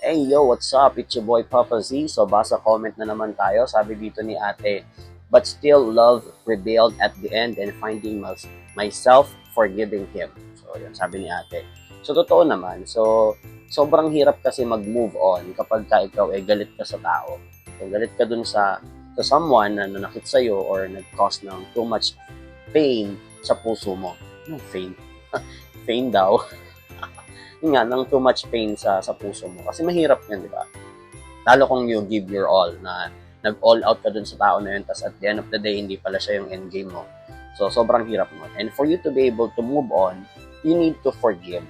Hey yo, what's up? It's your boy Papa Z. So basa comment na naman tayo. Sabi dito ni ate, but still love prevailed at the end and finding myself forgiving him. So yun, sabi ni ate. So totoo naman. So sobrang hirap kasi mag-move on kapag ka ikaw ay galit ka sa tao. So galit ka dun sa someone na nanakit sa'yo or nag-cause ng too much pain sa puso mo. Anong pain? Pain daw. Yun nga, ng too much pain sa puso mo. Kasi mahirap yan, di ba? Lalo kung you give your all, na nag-all out ka dun sa tao na yun, tapos at the end of the day, hindi pala siya yung end game mo. So, sobrang hirap mo. And for you to be able to move on, you need to forgive.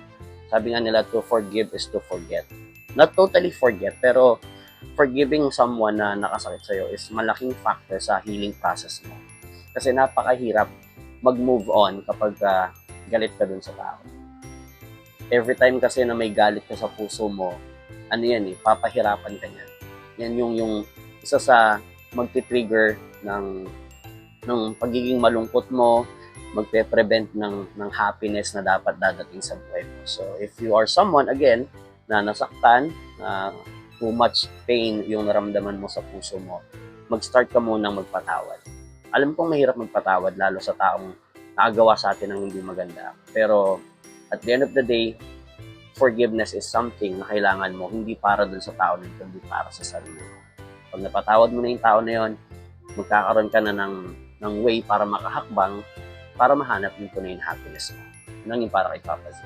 Sabi nga nila, to forgive is to forget. Not totally forget, pero forgiving someone na nakasakit sa'yo is malaking factor sa healing process mo. Kasi napakahirap mag-move on kapag galit ka dun sa tao. Every time kasi na may galit ka sa puso mo, ano yan papahirapan ka niyan. Yan yung isa sa magti-trigger ng pagiging malungkot mo, magpe-prevent ng happiness na dapat dadating sa buhay mo. So, if you are someone, again, na nasaktan, na too much pain yung naramdaman mo sa puso mo, mag-start ka munang magpatawad. Alam kong mahirap magpatawad, lalo sa taong nakagawa sa atin ng hindi maganda. Pero, at the end of the day, forgiveness is something na kailangan mo, hindi para dun sa tao na kundi para sa sarili mo. Pag napatawad mo na yung tao na yun, magkakaroon ka na ng way para makahakbang, para mahanap yung tunay na happiness mo. Yun ang yung para kay Papa Z.